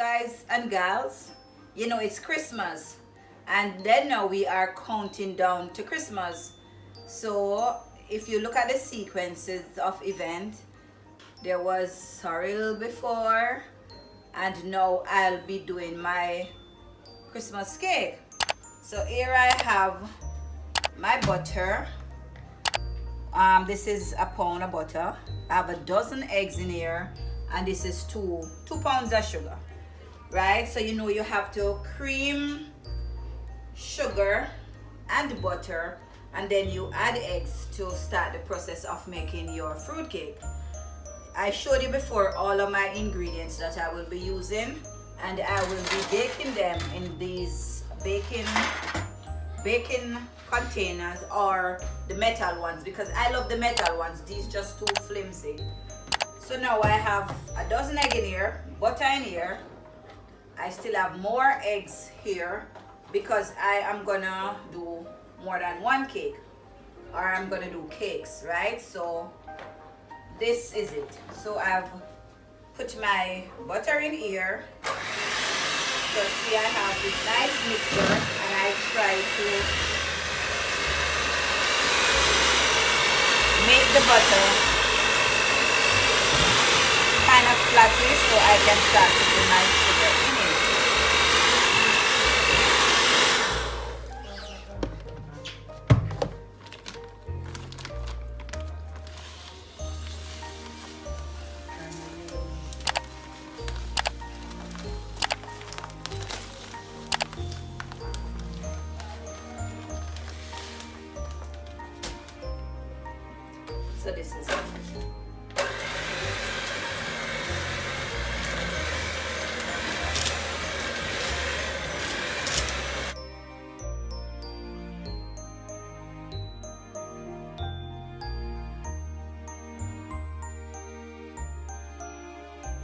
guys and gals, you know it's Christmas, and then now we are counting down to Christmas. So if you look at the sequences of event, there was sorrel before, and now I'll be doing my Christmas cake. So here I have my butter. This is a pound of butter. I have a dozen eggs in here, and this is two pounds of sugar, right? So you know you have to cream, sugar, and butter, and then you add eggs to start the process of making your fruit cake. I showed you before all of my ingredients that I will be using, and I will be baking them in these baking containers, or the metal ones, because I love the metal ones. These just too flimsy. So now I have a dozen egg in here, butter in here. I still have more eggs here because I am gonna do more than one cake, or I'm gonna do cakes, right? So this is it. So I've put my butter in here. So see, I have this nice mixer, and I try to make the butter kind of flatty so I can start to put my sugar in it. So this is it.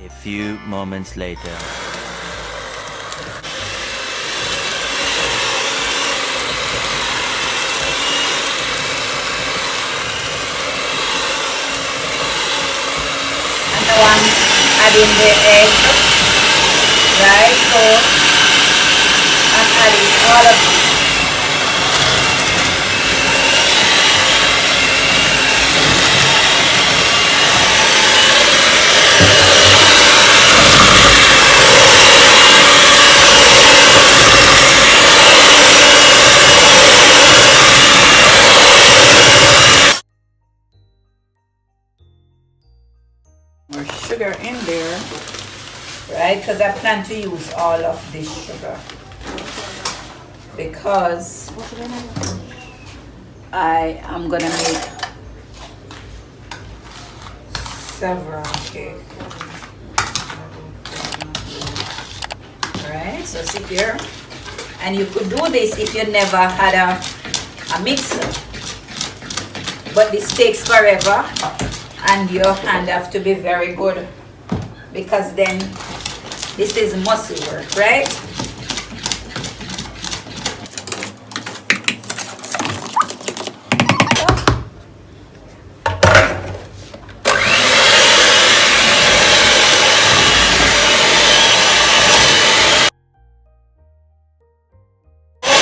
A few moments later. Now I'm adding the egg, right? So I'm adding all of it. More sugar in there, right? Because I plan to use all of this sugar because I am gonna make several cakes. Right? So see here, and you could do this if you never had a mixer, but this takes forever. And your hand have to be very good, because then this is muscle work, right?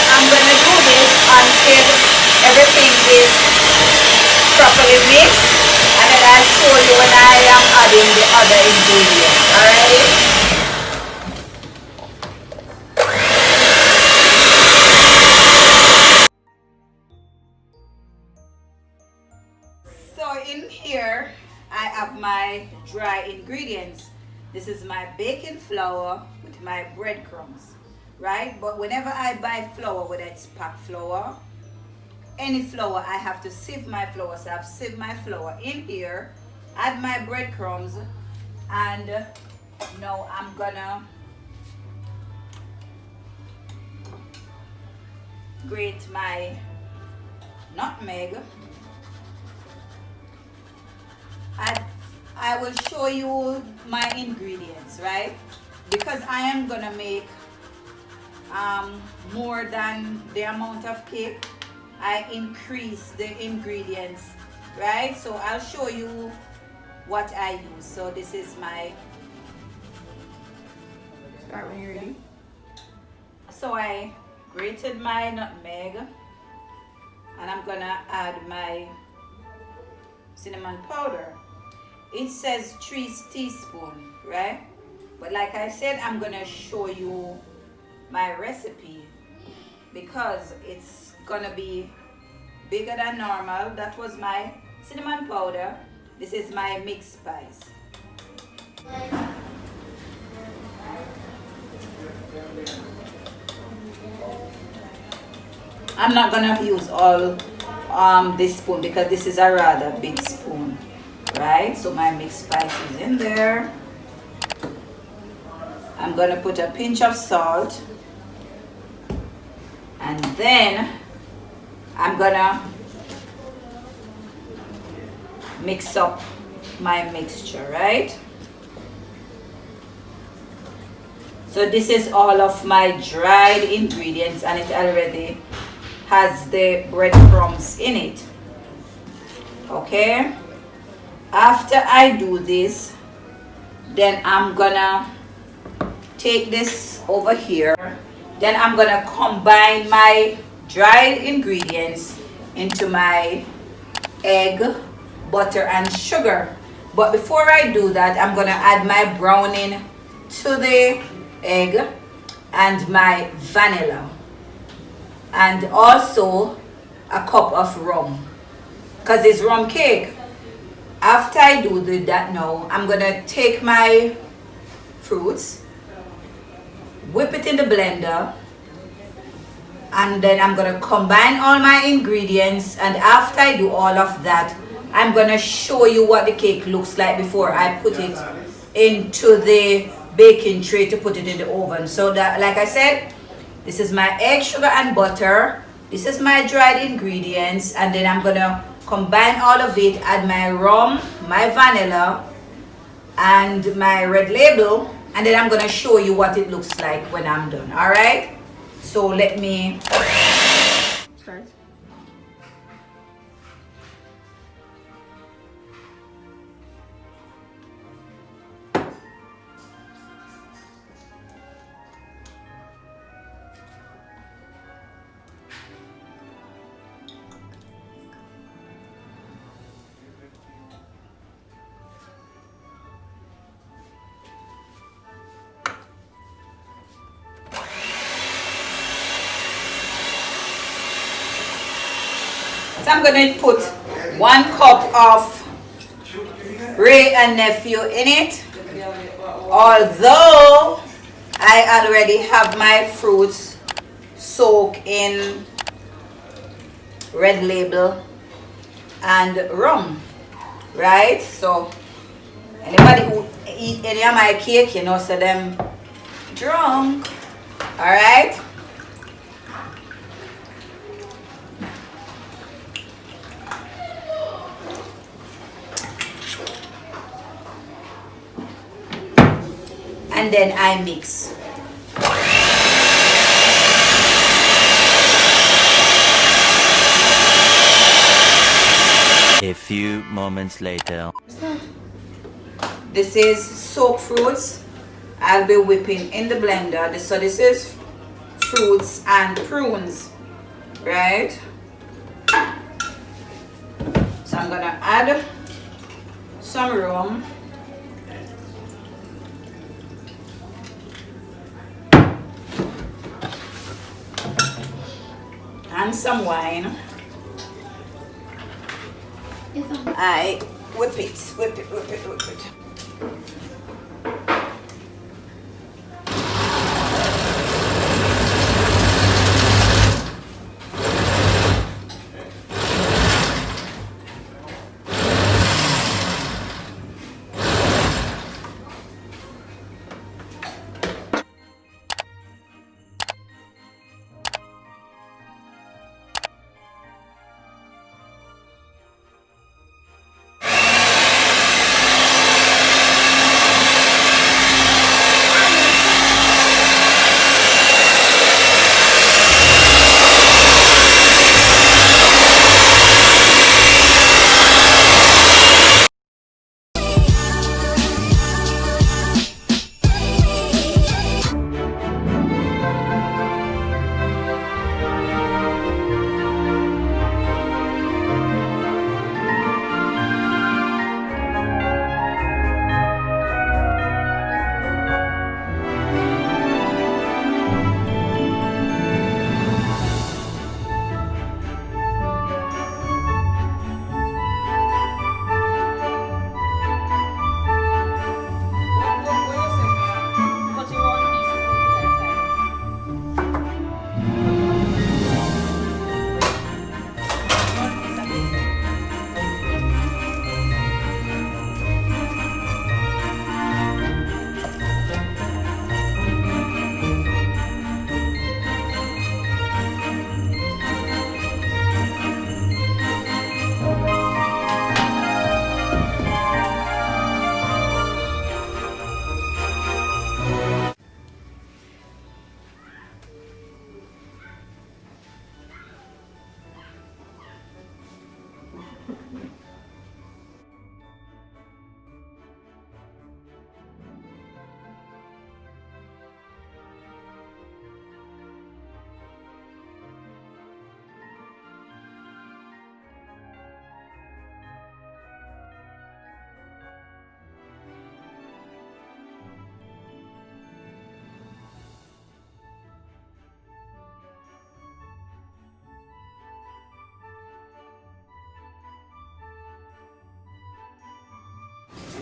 I'm gonna do this until everything is properly mixed, and then I'll show you when I am adding the other ingredients. Alright? So in here I have my dry ingredients. This is my baking flour with my breadcrumbs, right? But whenever I buy flour, whether it's packed flour, any flour, I have to sieve my flour. So I've sieved my flour in here, add my breadcrumbs, and now I'm gonna grate my nutmeg. I will show you my ingredients, right? Because I am gonna make more than the amount of cake, I increase the ingredients, right? So I'll show you what I use. So this is my Start when you're ready. So I grated my nutmeg, and I'm gonna add my cinnamon powder. It says 3 teaspoons, right? But like I said, I'm gonna show you my recipe because it's gonna be bigger than normal. That was my cinnamon powder. This is my mixed spice. I'm not gonna use all this spoon because this is a rather big spoon, right? So my mixed spice is in there. I'm gonna put a pinch of salt, and then I'm gonna mix up my mixture, right? So this is all of my dried ingredients, and it already has the breadcrumbs in it. Okay, after I do this, then I'm gonna take this over here. Then I'm gonna combine my dried ingredients into my egg, butter, and sugar. But before I do that, I'm gonna add my browning to the egg and my vanilla, and also a cup of rum, because it's rum cake. After I do that now, I'm gonna take my fruits, whip it in the blender, and then I'm gonna combine all my ingredients. And after I do all of that, I'm gonna show you what the cake looks like before I put it into the baking tray to put it in the oven. So that, like I said, this is my egg, sugar, and butter. This is my dried ingredients, and then I'm gonna combine all of it, add my rum, my vanilla, and my red label, and then I'm gonna show you what it looks like when I'm done. All right, so let me Start. So I'm gonna put 1 cup of Ray and Nephew in it. Although I already have my fruits soaked in red label and rum, right? So anybody who eat any of my cake, you know, so them drunk. All right. And then I mix. A few moments later. This is soaked fruits. I'll be whipping in the blender. So this is fruits and prunes, right? So I'm gonna add some rum. And some wine. I whip it, whip it, whip it, whip it.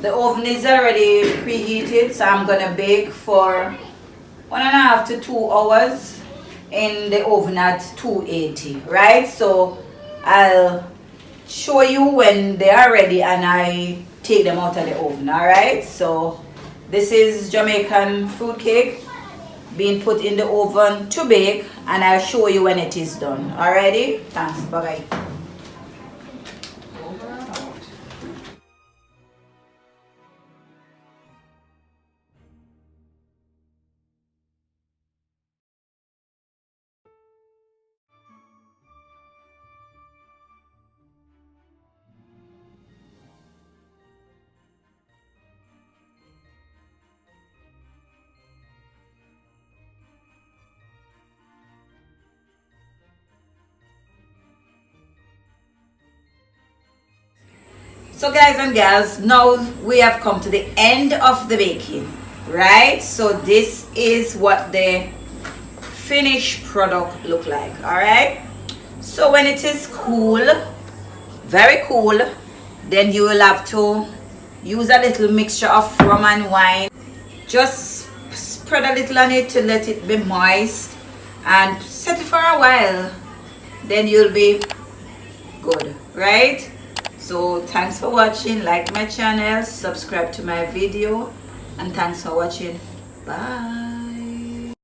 The oven is already preheated, so I'm gonna bake for 1.5 to 2 hours in the oven at 280, right? So I'll show you when they are ready and I take them out of the oven. All right, so this is Jamaican fruit cake being put in the oven to bake, and I'll show you when it is done. Alrighty, thanks, bye bye. So guys and girls, now we have come to the end of the baking, right? So this is what the finished product look like. All right, so when it is cool, very cool, then you will have to use a little mixture of rum and wine. Just spread a little on it to let it be moist and set it for a while, then you'll be good, right? So thanks for watching. Like my channel, subscribe to my video, and thanks for watching. Bye.